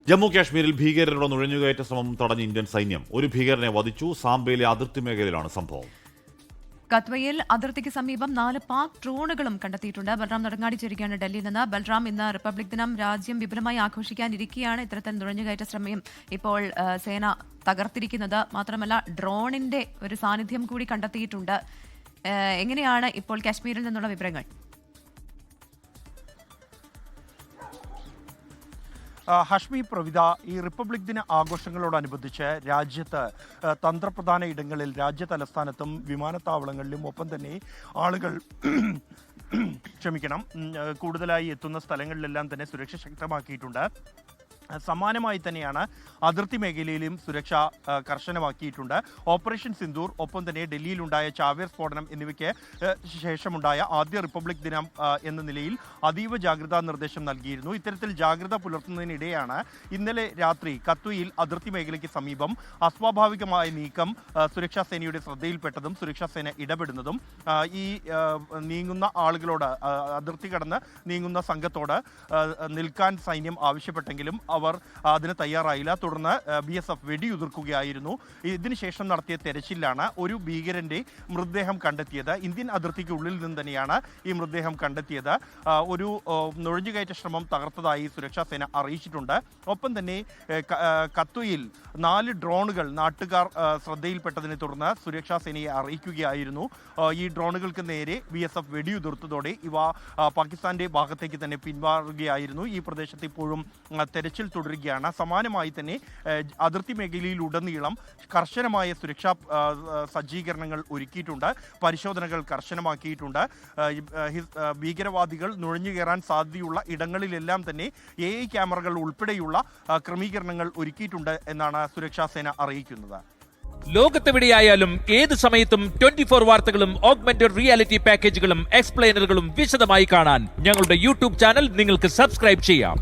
ജമ്മു കാശ്മീരിൽ ഭീകരരുടെ നുഴഞ്ഞുകയറ്റ ശ്രമം തടഞ്ഞ ഇന്ത്യൻ സൈന്യം ഒരു ഭീകരനെ വധിച്ചു. സാംബയിലെ അതിർത്തി മേഖലയിലാണ് സംഭവം. കത്വയിൽ അതിർത്തിക്ക് സമീപം 4 പാക് ഡ്രോണുകളും കണ്ടെത്തിയിട്ടുണ്ട്. ബൽറാം നെടുങ്ങാടി ചേരുകയാണ് ഡൽഹിയിൽ നിന്ന്. ബൽറാം, ഇന്ന് റിപ്പബ്ലിക് ദിനം രാജ്യം വിപുലമായി ആഘോഷിക്കാനിരിക്കുകയാണ്. ഇത്തരത്തിൽ നുഴഞ്ഞുകയറ്റ ശ്രമം ഇപ്പോൾ സേന തകർത്തിരിക്കുന്നത്. മാത്രമല്ല ഡ്രോണിന്റെ ഒരു സാന്നിധ്യം കൂടി കണ്ടെത്തിയിട്ടുണ്ട്. എങ്ങനെയാണ് ഇപ്പോൾ കാശ്മീരിൽ നിന്നുള്ള വിവരങ്ങൾ? ഹഷ്മി പ്രവിത, ഈ റിപ്പബ്ലിക് ദിന ആഘോഷങ്ങളോടനുബന്ധിച്ച് രാജ്യത്ത് തന്ത്രപ്രധാന ഇടങ്ങളിൽ രാജ്യ തലസ്ഥാനത്തും വിമാനത്താവളങ്ങളിലും ഒപ്പം തന്നെ ആളുകൾ കൂടുതലായി എത്തുന്ന സ്ഥലങ്ങളിലെല്ലാം തന്നെ സുരക്ഷ ശക്തമാക്കിയിട്ടുണ്ട്. സമാനമായി തന്നെയാണ് അതിർത്തി മേഖലയിലും സുരക്ഷ കർശനമാക്കിയിട്ടുണ്ട്. ഓപ്പറേഷൻ സിന്ദൂർ, ഒപ്പം തന്നെ ഡൽഹിയിലുണ്ടായ ചാവേർ സ്ഫോടനം എന്നിവയ്ക്ക് ശേഷമുണ്ടായ ആദ്യ റിപ്പബ്ലിക് ദിനം എന്ന നിലയിൽ അതീവ ജാഗ്രതാ നിർദ്ദേശം നൽകിയിരുന്നു. ഇത്തരത്തിൽ ജാഗ്രത പുലർത്തുന്നതിനിടെയാണ് ഇന്നലെ രാത്രി കത്വയിൽ അതിർത്തി മേഖലയ്ക്ക് സമീപം അസ്വാഭാവികമായ നീക്കം സുരക്ഷാ സേനയുടെ ശ്രദ്ധയിൽപ്പെട്ടതും സുരക്ഷാ സേന ഇടപെടുന്നതും ഈ നീങ്ങുന്ന ആളുകളോട്, അതിർത്തി കടന്ന് നീങ്ങുന്ന സംഘത്തോട് നിൽക്കാൻ സൈന്യം ആവശ്യപ്പെട്ടെങ്കിലും അവർ അതിന് തയ്യാറായില്ല. തുടർന്ന് BSF വെടിയുതിർക്കുകയായിരുന്നു. ഇതിനുശേഷം നടത്തിയ തെരച്ചിലാണ് ഒരു ഭീകരന്റെ മൃതദേഹം കണ്ടെത്തിയത്. ഇന്ത്യൻ അതിർത്തിക്കുള്ളിൽ നിന്ന് തന്നെയാണ് ഈ മൃതദേഹം കണ്ടെത്തിയത്. ഒരു നുഴഞ്ഞുകയറ്റ ശ്രമം തകർത്തതായി സുരക്ഷാ സേന അറിയിച്ചിട്ടുണ്ട്. ഒപ്പം തന്നെ കത്വയിൽ 4 ഡ്രോണുകൾ നാട്ടുകാർ ശ്രദ്ധയിൽപ്പെട്ടതിനെ തുടർന്ന് സുരക്ഷാ സേനയെ അറിയിക്കുകയായിരുന്നു. ഈ ഡ്രോണുകൾക്ക് നേരെ BSF വെടിയുതിർത്തതോടെ ഇവ പാകിസ്ഥാന്റെ ഭാഗത്തേക്ക് തന്നെ പിന്മാറുകയായിരുന്നു. ഈ പ്രദേശത്ത് ഇപ്പോഴും തെരച്ചിൽ തുടരുകയാണ്. സമാനമായി തന്നെ അതിർത്തി മേഖലയിലുടനീളം കർശനമായ സുരക്ഷാ സജ്ജീകരണങ്ങൾ ഒരുക്കിയിട്ടുണ്ട്. പരിശോധനകൾ കർശനമാക്കിയിട്ടുണ്ട്. ഭീകരവാദികൾ നുഴഞ്ഞുകയറാൻ സാധ്യതയുള്ള ഇടങ്ങളിലെല്ലാം തന്നെ AI ക്യാമറകൾ ഉൾപ്പെടെയുള്ള ക്രമീകരണങ്ങൾ ഒരുക്കിയിട്ടുണ്ട് എന്നാണ് സുരക്ഷാ സേന അറിയിക്കുന്നത്. ലോകത്തെവിടെയായാലും ഏത് സമയത്തും 24 വാർത്തകളും ഓഗ്മെന്റഡ് റിയാലിറ്റി പാക്കേജുകളും എക്സ്പ്ലെയിനറുകളും വിശദമായി കാണാൻ ഞങ്ങളുടെ YouTube ചാനൽ നിങ്ങൾക്ക് സബ്സ്ക്രൈബ് ചെയ്യാം.